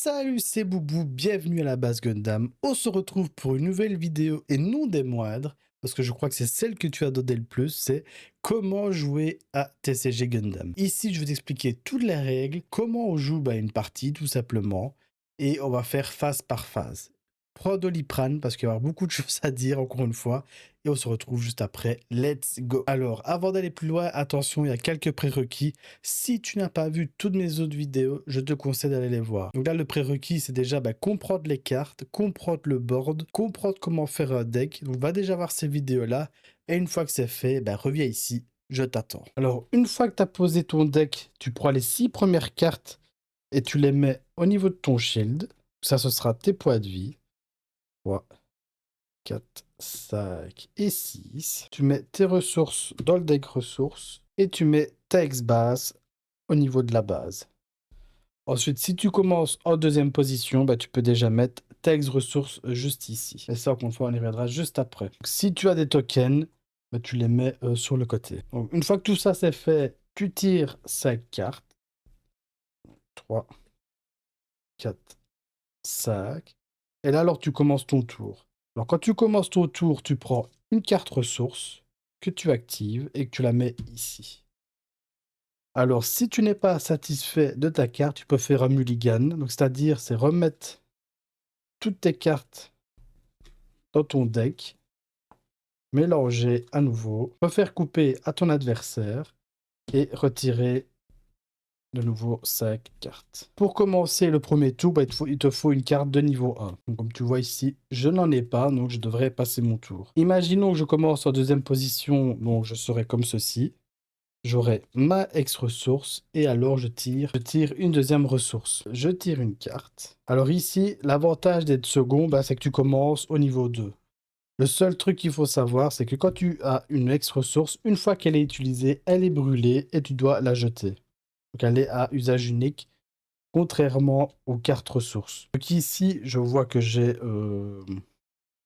Salut, c'est Boubou, bienvenue à la base Gundam. On se retrouve pour une nouvelle vidéo et non des moindres, parce que je crois que c'est celle que tu as donné le plus, c'est comment jouer à TCG Gundam. Ici, je vais t'expliquer toutes les règles, comment on joue une partie tout simplement, et on va faire phase par phase. Prends Doliprane parce qu'il va y avoir beaucoup de choses à dire encore une fois, et on se retrouve juste après. Let's go. Alors, avant d'aller plus loin, attention, il y a quelques prérequis. Si tu n'as pas vu toutes mes autres vidéos, je te conseille d'aller les voir. Donc là, le prérequis, c'est déjà comprendre les cartes, comprendre le board, comprendre comment faire un deck. Donc va déjà voir ces vidéos-là. Et une fois que c'est fait, reviens ici, je t'attends. Alors, une fois que tu as posé ton deck, tu prends les 6 premières cartes et tu les mets au niveau de ton shield. Ça, ce sera tes points de vie. 3, 4, 5 et 6. Tu mets tes ressources dans le deck ressources et tu mets ta X-base au niveau de la base. Ensuite, si tu commences en deuxième position, tu peux déjà mettre tes ressources juste ici. Et ça, encore une fois, on y reviendra juste après. Donc, si tu as des tokens, tu les mets sur le côté. Donc, une fois que tout ça c'est fait, tu tires 5 cartes. 3, 4, 5. Et là, alors, tu commences ton tour. Alors, quand tu commences ton tour, tu prends une carte ressource que tu actives et que tu la mets ici. Alors, si tu n'es pas satisfait de ta carte, tu peux faire un mulligan. Donc, c'est-à-dire, c'est remettre toutes tes cartes dans ton deck, mélanger à nouveau, refaire couper à ton adversaire et retirer de nouveau 5 cartes. Pour commencer le premier tour, il te faut une carte de niveau 1. Donc, comme tu vois ici, je n'en ai pas, donc je devrais passer mon tour. Imaginons que je commence en deuxième position, donc je serai comme ceci. J'aurai ma ex-ressource et alors je tire une deuxième ressource. Je tire une carte. Alors ici, l'avantage d'être second, c'est que tu commences au niveau 2. Le seul truc qu'il faut savoir, c'est que quand tu as une ex-ressource, une fois qu'elle est utilisée, elle est brûlée et tu dois la jeter. Donc elle est à usage unique, contrairement aux cartes ressources. Donc ici, je vois que j'ai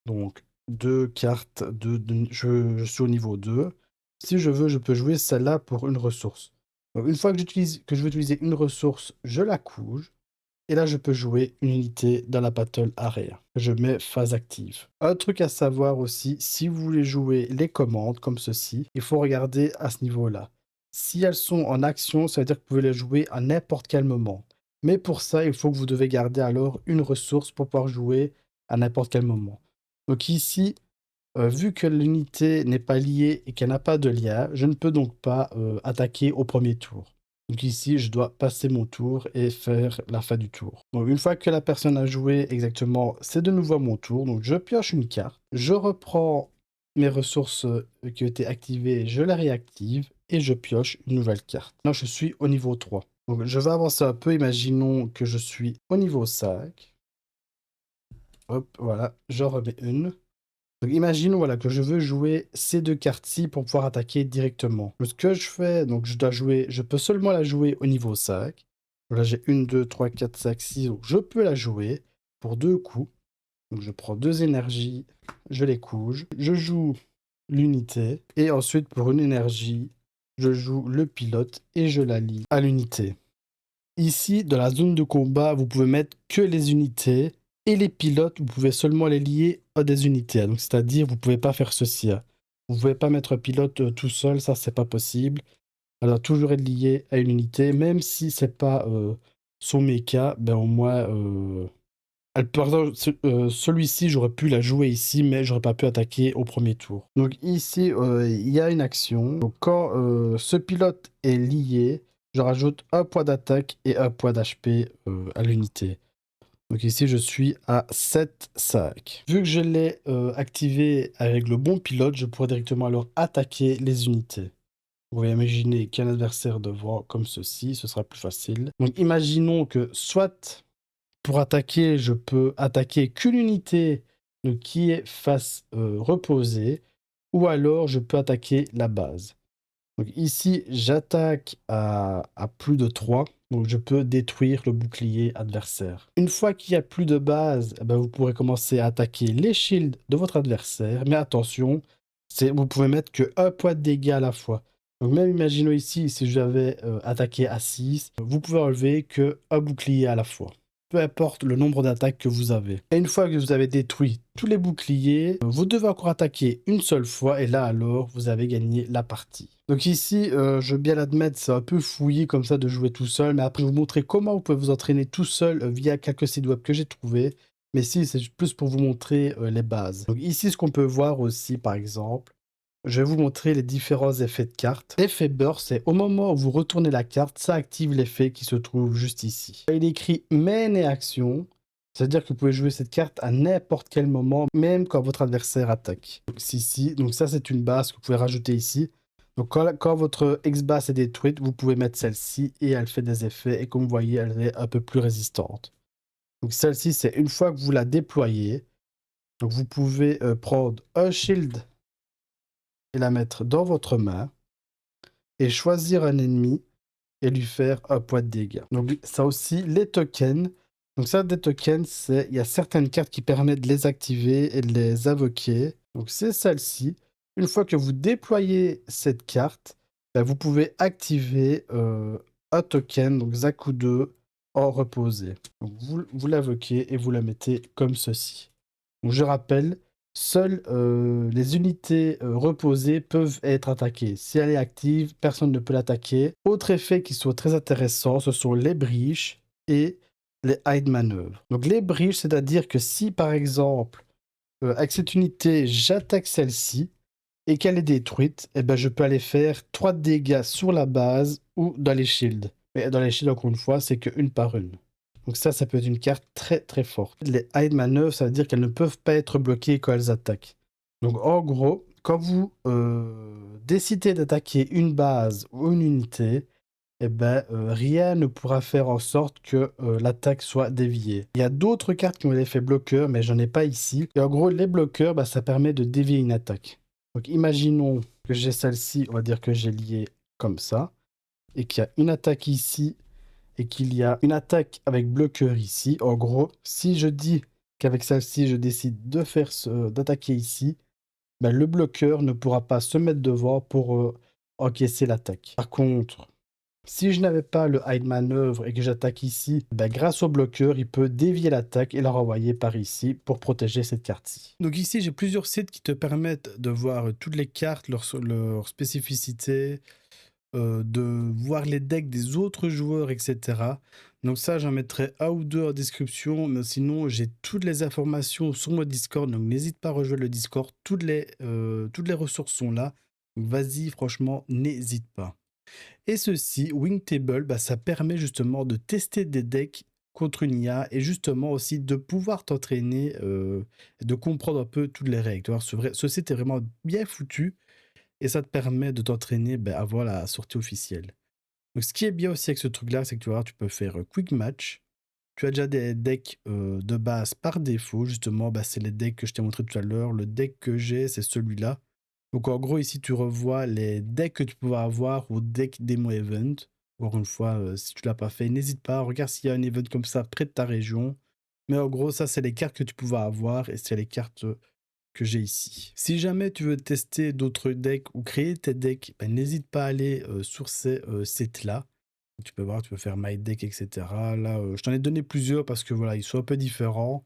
donc 2 cartes, je suis au niveau 2. Si je veux, je peux jouer celle-là pour une ressource. Donc une fois que je veux utiliser une ressource, je la couche. Et là, je peux jouer une unité dans la battle area. Je mets phase active. Un truc à savoir aussi, si vous voulez jouer les commandes comme ceci, il faut regarder à ce niveau-là. Si elles sont en action, ça veut dire que vous pouvez les jouer à n'importe quel moment. Mais pour ça, il faut que vous devez garder alors une ressource pour pouvoir jouer à n'importe quel moment. Donc ici, vu que l'unité n'est pas liée et qu'elle n'a pas de lien, je ne peux donc pas attaquer au premier tour. Donc ici, je dois passer mon tour et faire la fin du tour. Donc une fois que la personne a joué exactement, c'est de nouveau à mon tour. Donc je pioche une carte, je reprends mes ressources qui ont été activées, je les réactive et je pioche une nouvelle carte. Là, je suis au niveau 3. Donc je vais avancer un peu, imaginons que je suis au niveau 5. Hop, voilà, je remets une. Donc imaginons voilà, que je veux jouer ces 2 cartes-ci pour pouvoir attaquer directement. Donc, ce que je fais, donc je peux seulement la jouer au niveau 5. Là j'ai 1, 2, 3, 4, 5, 6, donc je peux la jouer pour 2 coups. Donc je prends 2 énergies, je les couche, je joue l'unité, et ensuite pour une énergie, je joue le pilote et je la lie à l'unité. Ici, dans la zone de combat, vous pouvez mettre que les unités, et les pilotes, vous pouvez seulement les lier à des unités. Donc, c'est-à-dire, vous pouvez pas faire ceci. Vous pouvez pas mettre un pilote tout seul, ça, c'est pas possible. Alors, toujours être lié à une unité, même si c'est pas son mecha, au moins... par exemple, celui-ci, j'aurais pu la jouer ici, mais j'aurais pas pu attaquer au premier tour. Donc ici, il y a une action. Donc quand ce pilote est lié, je rajoute un point d'attaque et un point d'HP à l'unité. Donc ici, je suis à 7,5. Vu que je l'ai activé avec le bon pilote, je pourrais directement alors attaquer les unités. Vous pouvez imaginer qu'un adversaire devant comme ceci, ce sera plus facile. Donc imaginons que soit pour attaquer, je peux attaquer qu'une unité qui est face reposée, ou alors je peux attaquer la base. Donc ici, j'attaque à plus de 3, donc je peux détruire le bouclier adversaire. Une fois qu'il n'y a plus de base, vous pourrez commencer à attaquer les shields de votre adversaire, mais attention, vous pouvez mettre que 1 point de dégâts à la fois. Donc même imaginons ici, si j'avais attaqué à 6, vous pouvez enlever que un bouclier à la fois. peu importe le nombre d'attaques que vous avez. Et une fois que vous avez détruit tous les boucliers, vous devez encore attaquer une seule fois et là alors vous avez gagné la partie. Donc ici, je veux bien l'admettre, c'est un peu fouillis comme ça de jouer tout seul, mais après je vais vous montrer comment vous pouvez vous entraîner tout seul via quelques sites web que j'ai trouvés. Mais ici, c'est plus pour vous montrer les bases. Donc ici, ce qu'on peut voir aussi, par exemple, je vais vous montrer les différents effets de carte. L'effet burst, c'est au moment où vous retournez la carte, ça active l'effet qui se trouve juste ici. Il est écrit main et action, c'est-à-dire que vous pouvez jouer cette carte à n'importe quel moment, même quand votre adversaire attaque. Donc, ici, donc ça c'est une base que vous pouvez rajouter ici. Donc quand votre X-base est détruite, vous pouvez mettre celle-ci et elle fait des effets. Et comme vous voyez, elle est un peu plus résistante. Donc celle-ci, c'est une fois que vous la déployez, donc vous pouvez prendre un shield et la mettre dans votre main et choisir un ennemi et lui faire un point de dégâts. Donc ça aussi, les tokens. Donc ça, des tokens, c'est il y a certaines cartes qui permettent de les activer et de les invoquer. Donc c'est celle-ci. Une fois que vous déployez cette carte, ben, vous pouvez activer un token, donc Zaku 2, en reposé. Donc vous l'invoquez et vous la mettez comme ceci. Donc je rappelle, seules les unités reposées peuvent être attaquées. Si elle est active, personne ne peut l'attaquer. Autre effet qui sont très intéressants, ce sont les breaches et les hide manœuvres. Donc les breaches, c'est-à-dire que si par exemple, avec cette unité, j'attaque celle-ci et qu'elle est détruite, eh ben, je peux aller faire 3 dégâts sur la base ou dans les shields. Mais dans les shields, encore une fois, c'est qu'une par une. Donc ça peut être une carte très très forte. Les hide manœuvres, ça veut dire qu'elles ne peuvent pas être bloquées quand elles attaquent. Donc en gros, quand vous décidez d'attaquer une base ou une unité, eh ben, rien ne pourra faire en sorte que l'attaque soit déviée. Il y a d'autres cartes qui ont l'effet bloqueur, mais j'en ai pas ici. Et en gros, les bloqueurs, bah, ça permet de dévier une attaque. Donc imaginons que j'ai celle-ci, on va dire que j'ai lié comme ça, et qu'il y a une attaque ici, et qu'il y a une attaque avec bloqueur ici. En gros, si je dis qu'avec celle-ci, je décide de faire d'attaquer ici, ben, le bloqueur ne pourra pas se mettre devant pour encaisser l'attaque. Par contre, si je n'avais pas le hide manœuvre et que j'attaque ici, ben, grâce au bloqueur, il peut dévier l'attaque et la renvoyer par ici pour protéger cette carte-ci. Donc ici, j'ai plusieurs sites qui te permettent de voir toutes les cartes, leurs spécificités, de voir les decks des autres joueurs, etc. Donc ça, j'en mettrai un ou deux en description, mais sinon, j'ai toutes les informations sur mon Discord, donc n'hésite pas à rejoindre le Discord, toutes les ressources sont là, donc vas-y, franchement, n'hésite pas. Et ceci, Wingtable, bah, ça permet justement de tester des decks contre une IA et justement aussi de pouvoir t'entraîner, de comprendre un peu toutes les règles. Tu vois, ce site est vraiment bien foutu et ça te permet de t'entraîner à voir la sortie officielle. Donc ce qui est bien aussi avec ce truc-là, c'est que tu vois, tu peux faire quick match. Tu as déjà des decks de base par défaut, justement, c'est les decks que je t'ai montré tout à l'heure. Le deck que j'ai, c'est celui-là. Donc en gros, ici, tu revois les decks que tu pouvais avoir au deck Demo Event. Encore une fois, si tu l'as pas fait, n'hésite pas, regarde s'il y a un event comme ça près de ta région. Mais en gros, ça, c'est les cartes que tu pouvais avoir et c'est les cartes que j'ai ici. Si jamais tu veux tester d'autres decks ou créer tes decks, n'hésite pas à aller sur ces sites-là. Tu peux voir, tu peux faire My Deck, etc. Là, je t'en ai donné plusieurs parce que voilà, ils sont un peu différents.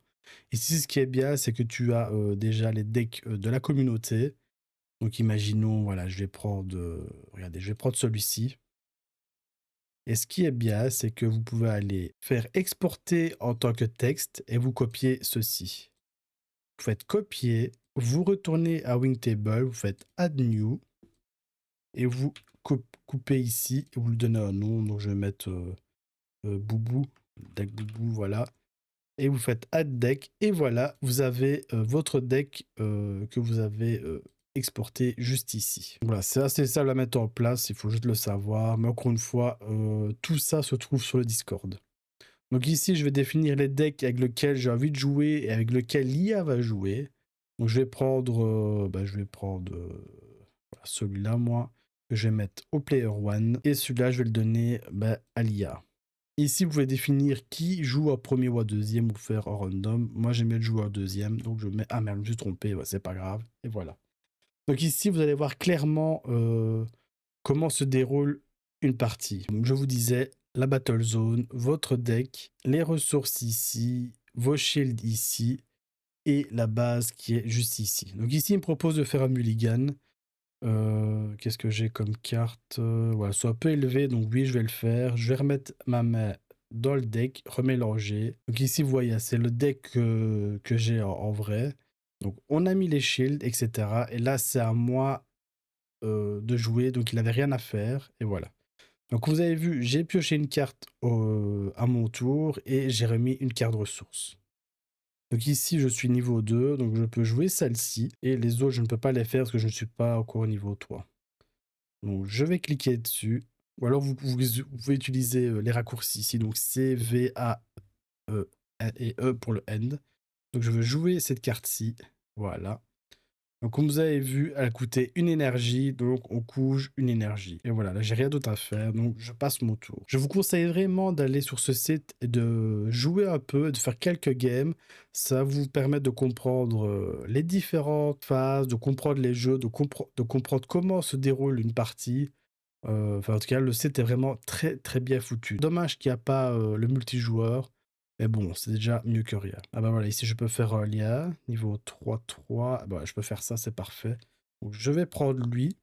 Ici, ce qui est bien, c'est que tu as déjà les decks de la communauté. Donc, imaginons, voilà, je vais prendre, regardez, je vais prendre celui-ci. Et ce qui est bien, c'est que vous pouvez aller faire exporter en tant que texte et vous copiez ceci. Vous faites copier, vous retournez à Wingtable, vous faites Add New et vous coupez ici et vous lui donnez un nom. Donc, je vais mettre Boubou, deck Boubou, voilà. Et vous faites Add Deck et voilà, vous avez votre deck que vous avez exporté juste ici. Voilà, c'est assez simple à mettre en place, il faut juste le savoir. Mais encore une fois, tout ça se trouve sur le Discord. Donc ici, je vais définir les decks avec lesquels j'ai envie de jouer et avec lesquels l'IA va jouer. Donc je vais prendre, voilà, celui-là, moi, que je vais mettre au Player One. Et celui-là, je vais le donner à l'IA. Ici, vous pouvez définir qui joue en premier ou en deuxième ou faire en random. Moi, j'aime bien le jouer en deuxième, donc je mets... Ah merde, je me suis trompé, ouais, c'est pas grave. Et voilà. Donc ici, vous allez voir clairement comment se déroule une partie. Donc je vous disais, la battle zone, votre deck, les ressources ici, vos shields ici, et la base qui est juste ici. Donc ici, il me propose de faire un mulligan. Qu'est-ce que j'ai comme carte? Voilà, soit peu élevé, donc oui, je vais le faire. Je vais remettre ma main dans le deck, remélanger. Donc ici, vous voyez, c'est le deck que j'ai en vrai. Donc on a mis les shields, etc. Et là, c'est à moi de jouer, donc il n'avait rien à faire, et voilà. Donc vous avez vu, j'ai pioché une carte à mon tour, et j'ai remis une carte de ressource. Donc ici, je suis niveau 2, donc je peux jouer celle-ci, et les autres, je ne peux pas les faire parce que je ne suis pas encore au niveau 3. Donc je vais cliquer dessus, ou alors vous pouvez utiliser les raccourcis ici, donc C, V, A, E et E pour le end. Donc je veux jouer cette carte-ci, voilà. Donc comme vous avez vu, elle coûtait une énergie, donc on couche une énergie. Et voilà, là j'ai rien d'autre à faire, donc je passe mon tour. Je vous conseille vraiment d'aller sur ce site et de jouer un peu, de faire quelques games. Ça vous permet de comprendre les différentes phases, de comprendre les jeux, de comprendre comment se déroule une partie. Enfin, en tout cas, le site est vraiment très très bien foutu. Dommage qu'il n'y a pas le multijoueur. Mais bon, c'est déjà mieux que rien. Ah bah voilà, ici je peux faire un lien, niveau 3-3. Ah bah, je peux faire ça, c'est parfait. Donc je vais prendre lui,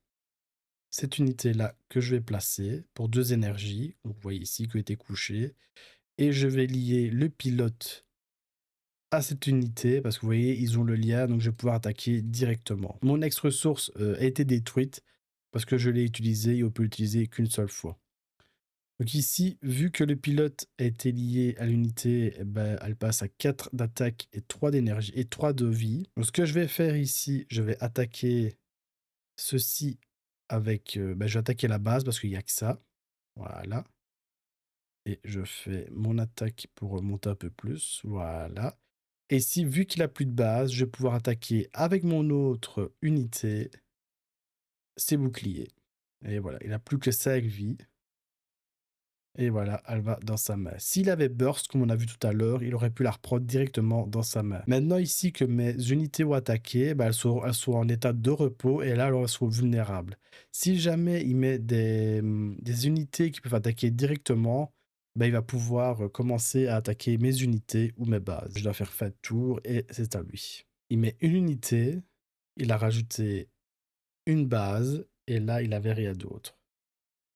cette unité-là que je vais placer pour 2 énergies. Donc vous voyez ici qu'il était couché. Et je vais lier le pilote à cette unité, parce que vous voyez, ils ont le lien, donc je vais pouvoir attaquer directement. Mon ex-ressource a été détruite, parce que je l'ai utilisé et on peut l'utiliser qu'une seule fois. Donc ici, vu que le pilote a été lié à l'unité, eh ben, elle passe à 4 d'attaque et 3 d'énergie et 3 de vie. Donc ce que je vais faire ici, je vais attaquer ceci avec... je vais attaquer la base parce qu'il n'y a que ça. Voilà. Et je fais mon attaque pour monter un peu plus. Voilà. Et ici, vu qu'il a plus de base, je vais pouvoir attaquer avec mon autre unité ses boucliers. Et voilà, il n'a plus que 5 vies. Et voilà, elle va dans sa main. S'il avait Burst, comme on a vu tout à l'heure, il aurait pu la reprendre directement dans sa main. Maintenant, ici, que mes unités ont attaqué, bah, elles sont en état de repos et là, elles sont vulnérables. Si jamais il met des unités qui peuvent attaquer directement, bah, il va pouvoir commencer à attaquer mes unités ou mes bases. Je dois faire fin de tour et c'est à lui. Il met une unité, il a rajouté une base et là, il avait rien d'autre.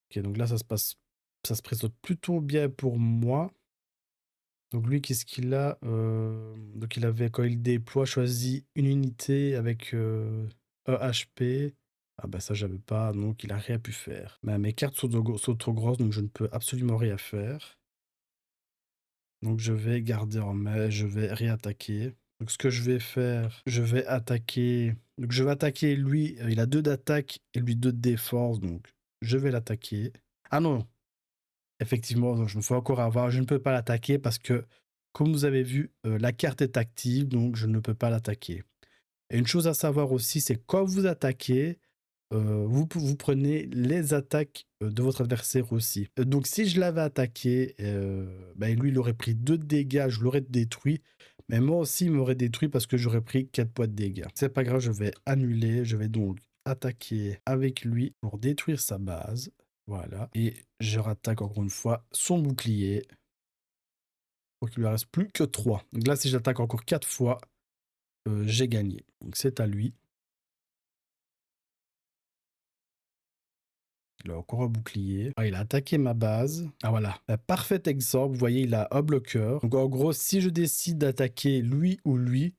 Ok, donc là, ça se présente plutôt bien pour moi. Donc lui, qu'est-ce qu'il a? Donc il avait, quand il déploie, choisi une unité avec un HP. Ah bah ça, j'avais pas, donc il a rien pu faire. Mais mes cartes sont trop grosses, donc je ne peux absolument rien faire. Donc je vais garder en main, je vais réattaquer. Donc ce que je vais faire, je vais attaquer... Donc je vais attaquer lui, il a 2 d'attaque et lui 2 de défense, donc je vais l'attaquer. Ah non, effectivement, donc je me fais encore avoir. Je ne peux pas l'attaquer parce que, comme vous avez vu, la carte est active, donc je ne peux pas l'attaquer. Et une chose à savoir aussi, c'est quand vous attaquez, vous prenez les attaques de votre adversaire aussi. Donc si je l'avais attaqué, ben lui, il aurait pris 2 de dégâts, je l'aurais détruit. Mais moi aussi, il m'aurait détruit parce que j'aurais pris 4 points de dégâts. C'est pas grave, je vais annuler. Je vais donc attaquer avec lui pour détruire sa base. Voilà. Et je rattaque encore une fois son bouclier. Pour qu'il lui reste plus que 3. Donc là, si j'attaque encore 4 fois, j'ai gagné. Donc c'est à lui. Il a encore un bouclier. Ah, il a attaqué ma base. Ah voilà. Un parfait exemple. Vous voyez, il a un bloqueur. Donc en gros, si je décide d'attaquer lui ou lui,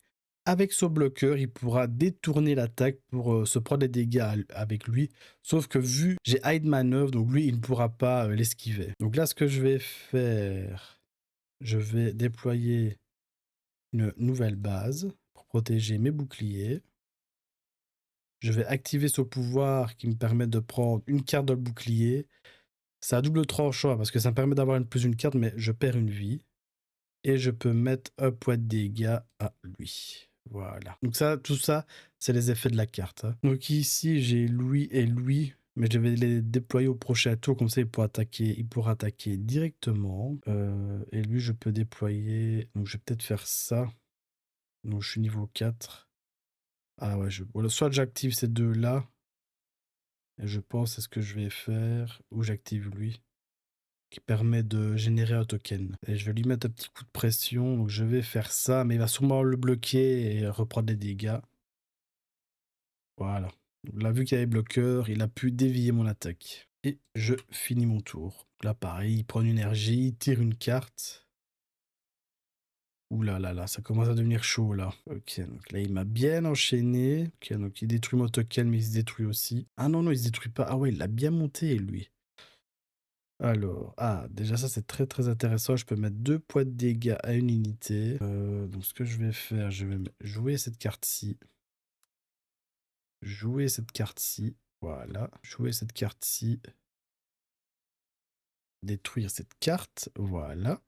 avec ce bloqueur, il pourra détourner l'attaque pour se prendre des dégâts avec lui. Sauf que vu j'ai hide manœuvre, donc lui, il ne pourra pas l'esquiver. Donc là, ce que je vais faire, je vais déployer une nouvelle base pour protéger mes boucliers. Je vais activer ce pouvoir qui me permet de prendre une carte dans le bouclier. C'est à double tranchant parce que ça me permet d'avoir plus une carte, mais je perds une vie. Et je peux mettre un point de dégâts à lui. Voilà. Donc ça, tout ça, c'est les effets de la carte. Hein. Donc ici, j'ai Louis et Louis. Mais je vais les déployer au prochain tour, comme ça il pourra attaquer directement. Et lui, je peux déployer... Donc je vais peut-être faire ça. Donc je suis niveau 4. Ah ouais, voilà, soit j'active ces deux-là. Et je pense c'est ce que je vais faire. Ou j'active lui. qui permet de générer un token. Et je vais lui mettre un petit coup de pression, donc je vais faire ça, mais il va sûrement le bloquer et reprendre des dégâts. Voilà. Là, vu qu'il y avait bloqueur, il a pu dévier mon attaque. Et je finis mon tour. Là, pareil, il prend une énergie, il tire une carte. Ouh là là là, ça commence à devenir chaud là. Ok, donc là il m'a bien enchaîné. Ok, donc il détruit mon token, mais il se détruit aussi. Ah non, non, il se détruit pas. Ah ouais, il l'a bien monté lui. Alors, ah, déjà ça c'est très très intéressant. Je peux mettre 2 points de dégâts à une unité. Donc ce que je vais faire, je vais jouer cette carte-ci. Jouer cette carte-ci. Voilà. Jouer cette carte-ci. Détruire cette carte. Voilà.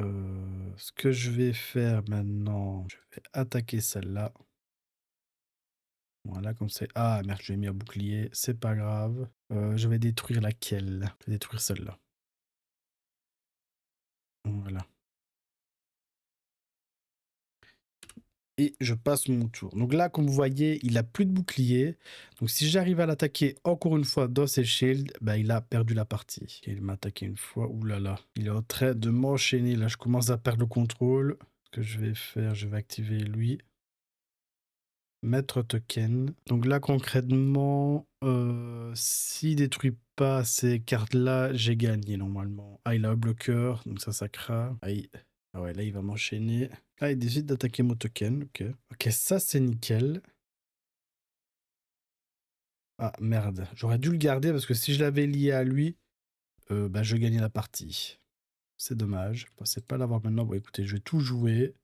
Ce que je vais faire maintenant, je vais attaquer celle-là. Voilà, comme c'est... Ah, merde, je l'ai mis un bouclier. C'est pas grave. Je vais détruire laquelle? Je vais détruire celle-là. Voilà. Et je passe mon tour. Donc là, comme vous voyez, il a plus de bouclier. Donc si j'arrive à l'attaquer encore une fois dans ses shields, bah, il a perdu la partie. Il m'a attaqué une fois. Ouh là là. Il est en train de m'enchaîner. Là, je commence à perdre le contrôle. Ce que je vais faire, je vais activer lui. Mettre token. Donc là, concrètement, s'il détruit pas ces cartes-là, j'ai gagné normalement. Ah, il a un bloqueur, donc ça craint. Aïe. Ah ouais, là, il va m'enchaîner. Ah, il décide d'attaquer mon token, ok. Ok, ça, c'est nickel. Ah, merde. J'aurais dû le garder parce que si je l'avais lié à lui, bah, je gagnais la partie. C'est dommage. Je pensais pas l'avoir maintenant. Bon, écoutez, je vais tout jouer.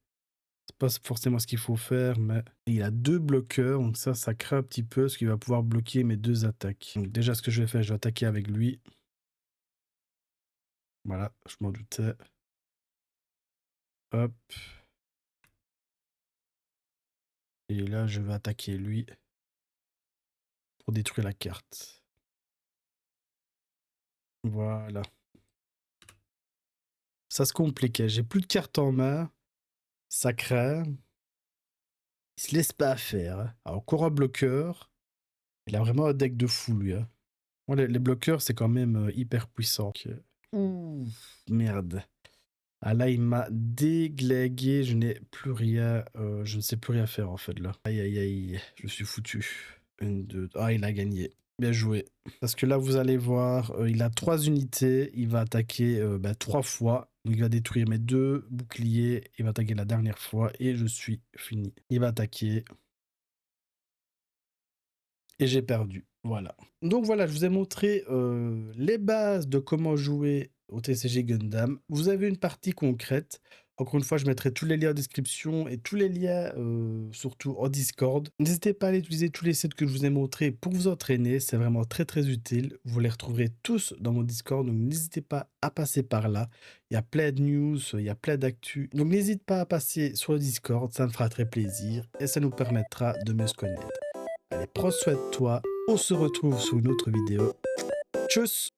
C'est pas forcément ce qu'il faut faire, mais il a 2 bloqueurs, donc ça craint un petit peu, parce qu'il va pouvoir bloquer mes 2 attaques. Donc déjà, ce que je vais faire, je vais attaquer avec lui. Voilà, je m'en doutais. Hop. Et là, je vais attaquer lui pour détruire la carte. Voilà. Ça se compliquait. J'ai plus de cartes en main. Ça craint. Il se laisse pas faire. Alors, encore un bloqueur. Il a vraiment un deck de fou, lui. Hein. Bon, les bloqueurs, c'est quand même hyper puissant. Ok. Ouh, merde. Ah là, il m'a déglingué, je n'ai plus rien, je ne sais plus rien faire en fait là. Aïe aïe aïe, je suis foutu. Une, deux, ah il a gagné. Bien joué. Parce que là, vous allez voir, il a 3 unités, il va attaquer 3 fois. Donc il va détruire mes 2 boucliers, il va attaquer la dernière fois et je suis fini. Il va attaquer. Et j'ai perdu. Voilà. Donc voilà, je vous ai montré les bases de comment jouer au TCG Gundam. Vous avez une partie concrète. Encore une fois, je mettrai tous les liens en description et tous les liens surtout en Discord. N'hésitez pas à utiliser tous les sites que je vous ai montrés pour vous entraîner. C'est vraiment très très utile. Vous les retrouverez tous dans mon Discord. Donc n'hésitez pas à passer par là. Il y a plein de news, il y a plein d'actu. Donc n'hésite pas à passer sur le Discord. Ça me fera très plaisir et ça nous permettra de mieux se connaître. Allez, prends soin de toi. On se retrouve sur une autre vidéo. Tchuss!